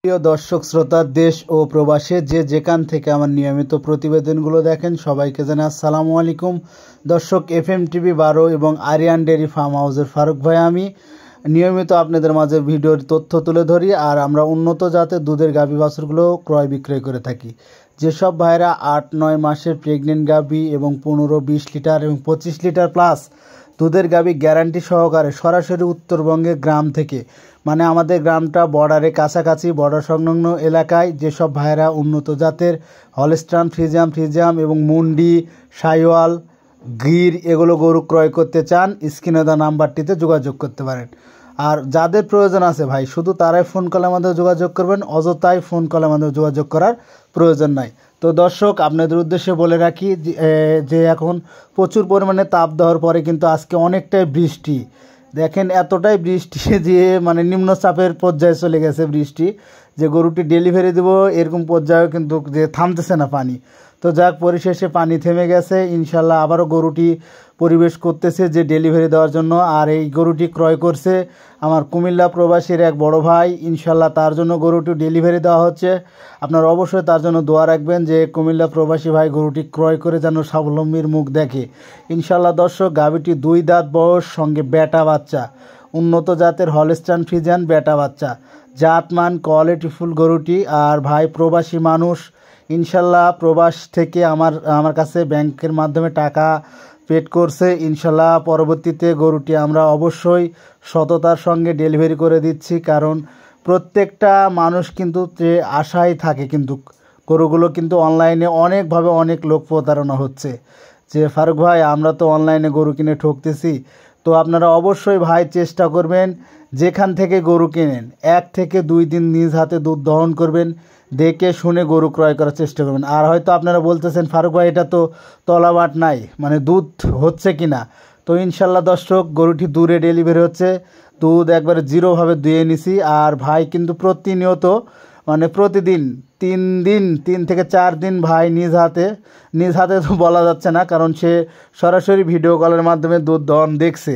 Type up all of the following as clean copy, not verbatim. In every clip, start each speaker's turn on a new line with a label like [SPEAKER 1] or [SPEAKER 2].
[SPEAKER 1] প্রিয় দর্শক শ্রোতা, দেশ ও প্রবাসে যে যেখান থেকে আমার নিয়মিত প্রতিবেদনগুলো দেখেন সবাইকে জানাই আসসালামু আলাইকুম। দর্শক, FM টিভি 12 এবং আরিয়ান ডেয়ারি ফার্ম হাউসের ফারুক ভাই আমি নিয়মিত আপনাদের মাঝে ভিডিওর তথ্য তুলে ধরি। আর আমরা উন্নত জাতের দুধের গাভী বাছুরগুলো ক্রয় বিক্রয় করে থাকি। যেসব ভাইরা 8-9 মাসের প্রেগনেন্ট গাভী এবং 15-20 লিটার এবং 25 লিটার প্লাস দুধের গাভী গ্যারান্টি সহকারে সরাসরি উত্তরবঙ্গের গ্রাম থেকে, মানে আমাদের গ্রামটা বর্ডারে কাছাকাছি, বর্ডার সংলগ্ন এলাকায় যেসব ভাইরা উন্নত জাতের হলস্টাইন ফ্রিজিয়াম এবং মুন্ডি, সাইওয়াল, গির এগুলো গরু ক্রয় করতে চান, স্ক্রিনে দেওয়া নাম্বারটিতে যোগাযোগ করতে পারেন। আর যাদের প্রয়োজন আছে ভাই, শুধু তারাই ফোন কলের মাধ্যমে যোগাযোগ করবেন, অযথাই ফোন কলের মাধ্যমে যোগাযোগ করার প্রয়োজন নাই। তো দর্শক, আপনাদের উদ্দেশ্যে বলে রাখি যে এখন প্রচুর পরিমাণে তাপ দেওয়ার পরে কিন্তু আজকে অনেকটাই বৃষ্টি, দেখেন এতটাই বৃষ্টি যে মানে নিম্নচাপের পর্যায়ে চলে গেছে বৃষ্টি, যে গরুটি ডেলিভারি দেব এরকম পর্যায়ে কিন্তু যে থামতেছে না পানি। তো যাক, পরিশেষে পানি থেমে গেছে, ইনশাল্লাহ আবারও গরুটি পরিবেশ করতেছে যে ডেলিভারি দেওয়ার জন্য। আর এই গরুটি ক্রয় করছে আমার কুমিল্লা প্রবাসীর এক বড় ভাই, ইনশাল্লাহ তার জন্য গরুটি ডেলিভারি দেওয়া হচ্ছে। আপনারা অবশ্যই তার জন্য দোয়া রাখবেন যে কুমিল্লা প্রবাসী ভাই গরুটি ক্রয় করে যেন স্বাবলম্বীর মুখ দেখে ইনশাল্লাহ। দর্শক, গাভীটি 2 দাঁত বয়স, সঙ্গে বেটা বাচ্চা, উন্নত জাতের হলস্টাইন ফ্রিজিয়ান বেটা বাচ্চা, জাতমান কোয়ালিটিফুল গরুটি। আর ভাই প্রবাসী মানুষ, ইনশাল্লাহ প্রবাস থেকে আমার কাছে ব্যাংকের মাধ্যমে টাকা পেড করছে, ইনশাল্লাহ পরবর্তীতে গরুটি আমরা অবশ্যই সততার সঙ্গে ডেলিভারি করে দিচ্ছি। কারণ প্রত্যেকটা মানুষ কিন্তু যে আশায় থাকে, কিন্তু গরুগুলো কিন্তু অনলাইনে অনেকভাবে অনেক লোক প্রতারণা হচ্ছে যে ফারুক ভাই আমরা তো অনলাইনে গরু কিনে ঠকতেছি। তো আপনারা অবশ্যই ভাই চেষ্টা করবেন, যেখান থেকে গরু কেনেন 1 থেকে 2 দিন নিজ হাতে দুধ দহন করবেন, দেখে শুনে গরু ক্রয় করার চেষ্টা করবেন। আর হয়তো আপনারা বলতেছেন ফারুক ভাই এটা তো তলাবাট নাই, মানে দুধ হচ্ছে কি না। তো ইনশাল্লাহ দর্শক, গরুটি দূরে ডেলিভারি হচ্ছে, দুধ একবারে জিরোভাবে দুয়ে নিছি। আর ভাই কিন্তু প্রতিনিয়ত, মানে প্রতিদিন 3 থেকে 4 দিন ভাই নিজ হাতে তো বলা যাচ্ছে না, কারণ সে সরাসরি ভিডিও কলের মাধ্যমে দুধ দহন দেখছে,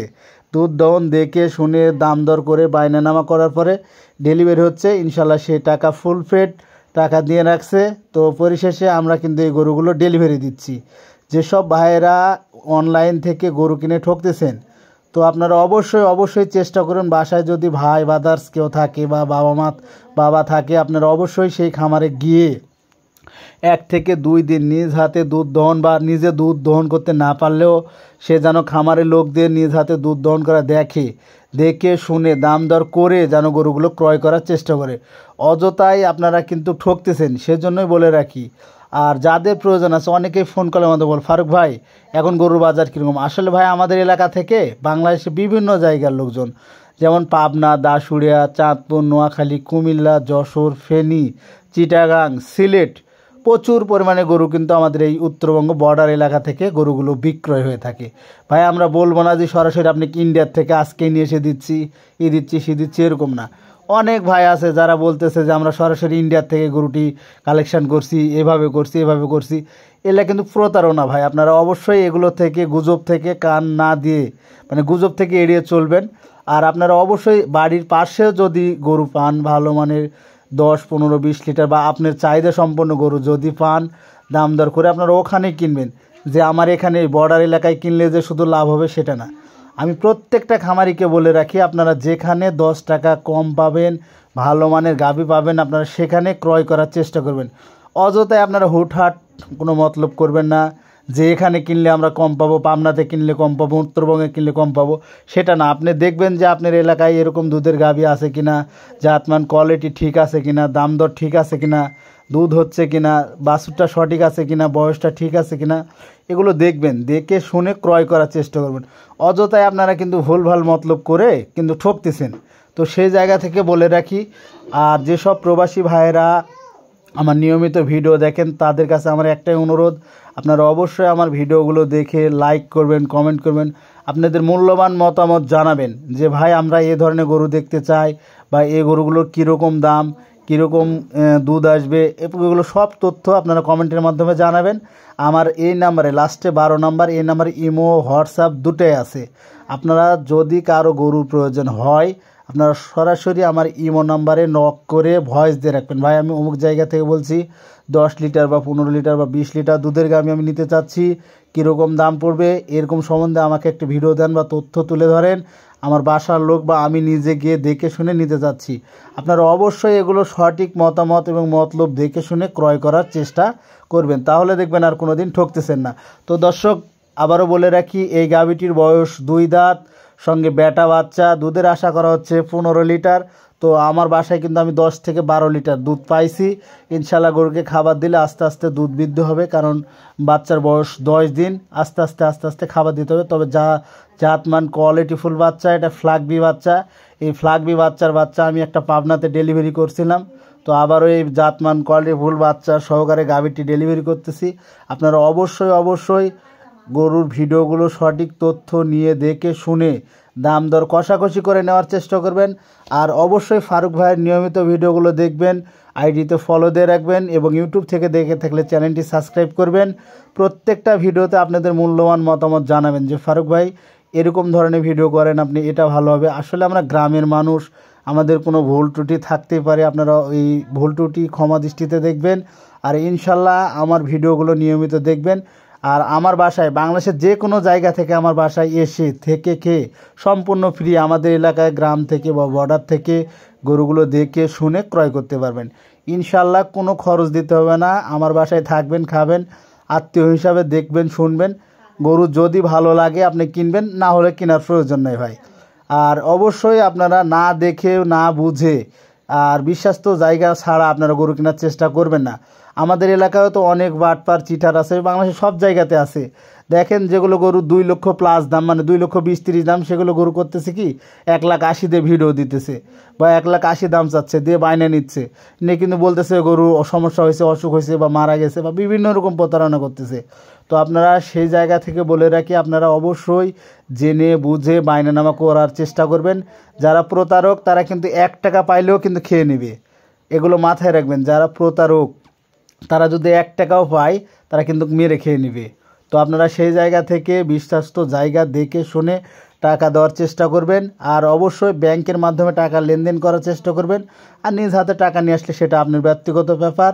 [SPEAKER 1] দুধ দহন দেখে শুনে দাম দর করে বায়নানামা করার পরে ডেলিভারি হচ্ছে। ইনশাল্লাহ সে টাকা ফুল পেড টাকা দিয়ে রাখছে। তো পরিশেষে আমরা কিন্তু এই গরুগুলো ডেলিভারি দিচ্ছি। যেসব ভাইয়েরা অনলাইন থেকে গরু কিনে ঠকতেছেন, তো আপনারা অবশ্যই চেষ্টা করুন, বাসায় যদি ভাই বাদার্স কেউ থাকে বা বাবা থাকে, আপনারা অবশ্যই সেই খামারে গিয়ে 1 থেকে 2 দিন নিজ হাতে দুধ দহন, বা নিজে দুধ দহন করতে না পারলেও সে যেন খামারের লোকদের নিজ হাতে দুধ দহন করা দেখে শুনে দাম দর করে যেন গরুগুলো ক্রয় করার চেষ্টা করে। অযথাই আপনারা কিন্তু ঠকতেছেন, সেজন্যই বলে রাখি। আর যাদের প্রয়োজন আছে, অনেকেই ফোন কলের মধ্যে বল ফারুক ভাই এখন গরুর বাজার কীরকম। আসলে ভাই আমাদের এলাকা থেকে বাংলাদেশে বিভিন্ন জায়গার লোকজন, যেমন পাবনা, দাসুড়িয়া, চাঁদপুর, নোয়াখালী, কুমিল্লা, যশোর, ফেনী, চিটাগাং, সিলেট, প্রচুর পরিমাণে গরু কিন্তু আমাদের এই উত্তরবঙ্গ বর্ডার এলাকা থেকে গরুগুলো বিক্রয় হয়ে থাকে। ভাই আমরা বলবো না যে সরাসরি আপনি ইন্ডিয়ার থেকে আজকেই নিয়ে এসে দিচ্ছি, সে দিচ্ছি, এরকম না। অনেক ভাই আছে যারা বলতেছে যে আমরা সরাসরি ইন্ডিয়ার থেকে গরুটি কালেকশন করছি, এভাবে করছি। এগুলো কিন্তু প্রতারণা ভাই। আপনারা অবশ্যই এগুলো থেকে, গুজব থেকে কান না দিয়ে, মানে গুজব থেকে এড়িয়ে চলবেন। আর আপনারা অবশ্যই বাড়ির পাশেও যদি গরু পান, ভালো মানের 10, 15, 20 লিটার বা আপনার চাহিদা সম্পন্ন গরু যদি পান, দাম দর করে আপনারা ওখানেই কিনবেন। যে আমার এখানে বর্ডার এলাকায় কিনলে যে শুধু লাভ হবে সেটা না। আমি প্রত্যেকটা খামারিকে বলে রাখি, আপনারা যেখানে 10 টাকা কম পাবেন, ভালো মানের গাভী পাবেন, আপনারা সেখানে ক্রয় করার চেষ্টা করবেন। অযথায় আপনারা হুটহাট কোনো মতলব করবেন না যে এখানে কিনলে আমরা কম পাবো, পাবনাতে কিনলে কম পাবো, উত্তরবঙ্গে কিনলে কম পাবো, সেটা না। আপনি দেখবেন যে আপনার এলাকায় এরকম দুধের গাভী আছে কিনা, জাতমান কোয়ালিটি ঠিক আছে কিনা, দাম দর ঠিক আছে কিনা, দুধ হচ্ছে কিনা, বাছুরটা সঠিক আছে কিনা, বয়সটা ঠিক আছে কিনা, এগুলো দেখবেন, দেখে শুনে ক্রয় করার চেষ্টা করবেন। অযথায় আপনারা কিন্তু ভুলভাল মতলব করে কিন্তু ঠকতেছেন। তো সেই জায়গা থেকে বলে রাখি, আর যেসব প্রবাসী ভাইয়েরা আমার নিয়মিত ভিডিও দেখেন, তাদের কাছে আমার একটাই অনুরোধ, আপনারা অবশ্যই আমার ভিডিওগুলো দেখে লাইক করবেন, কমেন্ট করবেন, আপনাদের মূল্যবান মতামত জানাবেন যে ভাই আমরা এ ধরনের গরু দেখতে চাই, বা এই গরুগুলোর কীরকম দাম, কীরকম দুধ আসবে, এগুলো সব তথ্য আপনারা কমেন্টের মাধ্যমে জানাবেন। আমার এই নাম্বারে লাস্টে 12 নাম্বার, এই নাম্বারে ইমো, হোয়াটসঅ্যাপ দুটোই আছে। আপনারা যদি কারো গরুর প্রয়োজন হয়, আপনারা সরাসরি আমার ইমো নাম্বারে নক করে ভয়েস দিয়ে রাখবেন, ভাই আমি অমুক জায়গা থেকে বলছি, 10 লিটার বা 15 লিটার বা 20 লিটার দুধের গাভী আমি নিতে চাচ্ছি, কীরকম দাম পড়বে, এরকম সম্বন্ধে আমাকে একটা ভিডিও দেন বা তথ্য তুলে ধরেন, আমার বাসার লোক বা আমি নিজে গিয়ে দেখে শুনে নিতে চাচ্ছি। আপনারা অবশ্যই এগুলো সঠিক মতামত এবং মতলব দেখে শুনে ক্রয় করার চেষ্টা করবেন, তাহলে দেখবেন আর কোনো দিন ঠকতেছেন না। তো দর্শক আবারও বলে রাখি, এই গাভীটির বয়স 2 দাঁত, সঙ্গে বেটা বাচ্চা, দুধের আশা করা হচ্ছে 15 লিটার। তো আমার বাসায় কিন্তু আমি 10 থেকে 12 লিটার দুধ পাইছি। ইনশাল্লাহ গরুকে খাবার দিলে আস্তে আস্তে দুধ বৃদ্ধি হবে, কারণ বাচ্চার বয়স 10 দিন, আস্তে আস্তে খাবার দিতে হবে। তবে জাতমান কোয়ালিটিফুল বাচ্চা, এটা ফ্ল্যাগবি বাচ্চা। এই ফ্ল্যাগবি বাচ্চা আমি একটা পাবনাতে ডেলিভারি করছিলাম, তো আবারও এই জাতমান কোয়ালিটিফুল বাচ্চা সহকারে গাভীটি ডেলিভারি করতেছি। আপনারা অবশ্যই গরুর ভিডিওগুলো সঠিক তথ্য নিয়ে দেখে শুনে দাম দর কষাকষি করে নেওয়ার চেষ্টা করবেন। আর অবশ্যই ফারুক ভাইয়ের নিয়মিত ভিডিওগুলো দেখবেন, আইডিতে ফলো দিয়ে রাখবেন এবং ইউটিউব থেকে দেখে থাকলে চ্যানেলটি সাবস্ক্রাইব করবেন। প্রত্যেকটা ভিডিওতে আপনাদের মূল্যবান মতামত জানাবেন যে ফারুক ভাই এরকম ধরনের ভিডিও করেন আপনি, এটা ভালো হবে। আসলে আমরা গ্রামের মানুষ, আমাদের কোনো ভুল ত্রুটি থাকতেই পারে, আপনারা এই ভুল ত্রুটি ক্ষমা দৃষ্টিতে দেখবেন। আর ইনশাল্লাহ আমার ভিডিওগুলো নিয়মিত দেখবেন। আর আমার বাসায় বাংলাদেশের যে কোনো জায়গা থেকে আমার বাসায় এসে থেকে খেয়ে সম্পূর্ণ ফ্রি, আমাদের এলাকায় গ্রাম থেকে বা বর্ডার থেকে গরুগুলো দেখে শুনে ক্রয় করতে পারবেন। ইনশাল্লাহ কোনো খরচ দিতে হবে না, আমার বাসায় থাকবেন, খাবেন, আত্মীয় হিসাবে দেখবেন, শুনবেন। গরু যদি ভালো লাগে আপনি কিনবেন, না হলে কেনার প্রয়োজন নেই ভাই। আর অবশ্যই আপনারা না দেখে না বুঝে আর বিশ্বাস্ত জায়গা ছাড়া আপনারা গরু কেনার চেষ্টা করবেন না। আমাদের এলাকায় তো অনেক বাটপার চিটার আছে, বাংলাদেশের সব জায়গাতে আছে। দেখেন যেগুলো গরু 2 লক্ষ প্লাস দাম, মানে 2 লক্ষ 20-30 দাম, সেগুলো গরু করতেছে কি 1,80,000 দিয়ে ভিডিও দিতেছে বা 1,80,000 দাম চাচ্ছে, দিয়ে বায়না নিচ্ছে, নিয়ে কিন্তু বলতেছে গরু সমস্যা হয়েছে, অসুখ হয়েছে বা মারা গেছে বা বিভিন্ন রকম প্রতারণা করতেছে। তো আপনারা সেই জায়গা থেকে বলে রাখি, আপনারা অবশ্যই জেনে বুঝে বায়নানামা করার চেষ্টা করবেন। যারা প্রতারক তারা কিন্তু 1 টাকা পাইলেও কিন্তু খেয়ে নেবে, এগুলো মাথায় রাখবেন। যারা প্রতারক তারা যদি 1 টাকাও পায় তারা কিন্তু মেরে খেয়ে নেবে। তো আপনারা সেই জায়গা থেকে বিশ্বাস্ত জায়গা দেখে শুনে টাকা দেওয়ার চেষ্টা করবেন। আর অবশ্যই ব্যাংকের মাধ্যমে টাকা লেনদেন করার চেষ্টা করবেন। আর নিজ হাতে টাকা নিয়ে আসলে সেটা আপনার ব্যক্তিগত ব্যাপার।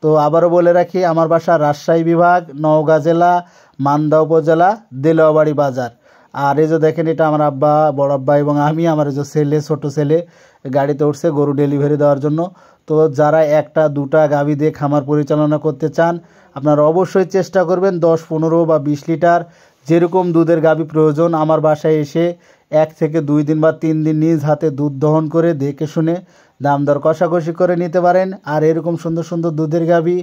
[SPEAKER 1] তো আবারও বলে রাখি, আমার বাসা রাজশাহী বিভাগ, নওগাঁ জেলা, মান্দা উপজেলা, দেলোয়াবাড়ি বাজার। আর এই যে দেখেন, এটা আমার আব্বা, বড় আব্বা এবং আমি, আমার এই যে ছেলে, ছোট ছেলে গাড়িতে উঠছে গরু ডেলিভারি দেওয়ার জন্য। তো যারা 1টা 2টা গাভী দিয়ে খামার পরিচালনা করতে চান, আপনারা অবশ্যই চেষ্টা করবেন 10, 15 বা 20 লিটার যেরকম দুধের গাভী প্রয়োজন আমার বাসায় এসে 1 থেকে 2 দিন বা 3 দিন নিজ হাতে দুধ দহন করে দেখে শুনে দাম দর কষাকষি করে নিতে পারেন। আর এরকম সুন্দর সুন্দর দুধের গাভী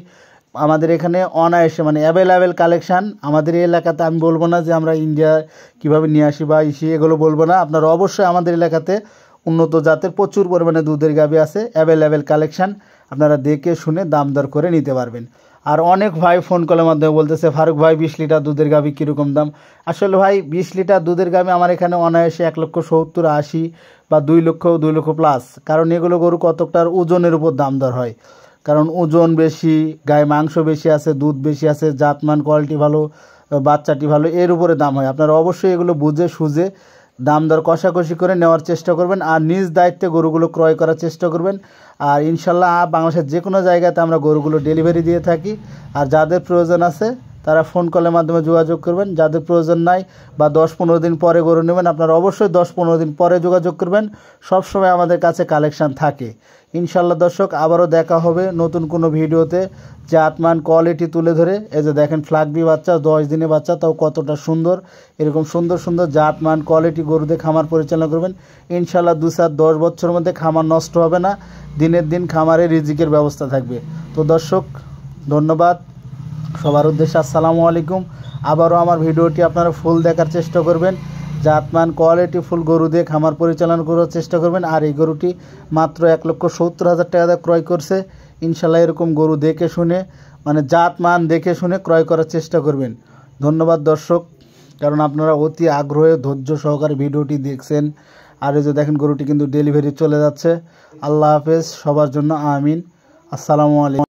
[SPEAKER 1] আমাদের এখানে অনায়াসে, মানে অ্যাভেলেবেল কালেকশান। আমাদের এই এলাকাতে আমি বলবো না যে আমরা ইন্ডিয়া কীভাবে নিয়ে আসি বা এগুলো বলবো না। আপনারা অবশ্যই আমাদের এলাকাতে উন্নত জাতের প্রচুর পরিমাণে দুধের গাভী আছে, অ্যাভেলেবেল কালেকশান, আপনারা দেখে শুনে দাম দর করে নিতে পারবেন। আর অনেক ভাই ফোন কলের মাধ্যমে বলতেছে ফারুক ভাই 20 লিটার দুধের গাভী কীরকম দাম। আসলে ভাই 20 লিটার দুধের গাভী আমার এখানে অনায়াসে 1,70,000-80 বা 2 লক্ষ প্লাস, কারণ এগুলো গরু কতকটার ওজনের উপর দাম দর হয়। কারণ ওজন বেশি, গায়ে মাংস বেশি আছে, দুধ বেশি আছে, জাতমান কোয়ালিটি ভালো, বাচ্চাটি ভালো, এর উপরে দাম হয়। আপনারা অবশ্যই এগুলো বুঝে সুঝে দাম দর কষাকষি করে নেওয়ার চেষ্টা করবেন আর নিজ দায়িত্বে গরুগুলো ক্রয় করার চেষ্টা করবেন। আর ইনশাল্লাহ বাংলাদেশের যে কোনো জায়গাতে আমরা গরুগুলো ডেলিভারি দিয়ে থাকি। আর যাদের প্রয়োজন আছে তারা ফোন কলের মাধ্যমে যোগাযোগ করবেন, যাদের প্রয়োজন নাই বা 10-15 দিন পরে গরু নেবেন আপনারা অবশ্যই 10-15 দিন পরে যোগাযোগ করবেন। সবসময় আমাদের কাছে কালেকশান থাকে। ইনশাল্লাহ দর্শক আবারও দেখা হবে নতুন কোনো ভিডিওতে, জাতমান কোয়ালিটি তুলে ধরে। এই যে দেখেন ফ্ল্যাগবি বাচ্চা, 10 দিনের বাচ্চা, তাও কতটা সুন্দর। এরকম সুন্দর সুন্দর জাতমান কোয়ালিটি গরুদের খামার পরিচালনা করবেন। ইনশাল্লাহ 2-4-10 বছরের মধ্যে খামার নষ্ট হবে না, দিনের দিন খামারে রিজিকের ব্যবস্থা থাকবে। তো দর্শক ধন্যবাদ সবার উদ্দেশ্যে, আসসালামু আলাইকুম। আবারও আমার ভিডিওটি আপনারা ফুল দেখার চেষ্টা করবেন, জাতমান কোয়ালিটি ফুল গরু দিয়ে খামার পরিচালনা করার চেষ্টা করবেন। আর এই গরুটি মাত্র 1,70,000 টাকা দিয়ে ক্রয় করছে। ইনশাল্লাহ এরকম গরু দেখে শুনে, মানে জাতমান দেখে শুনে ক্রয় করার চেষ্টা করবেন। ধন্যবাদ দর্শক, কারণ আপনারা অতি আগ্রহে ধৈর্য সহকারে ভিডিওটি দেখছেন। আর এই যে দেখেন গরুটি কিন্তু ডেলিভারি চলে যাচ্ছে। আল্লাহ হাফেজ, সবার জন্য আমিন। আসসালামু আলাইকুম।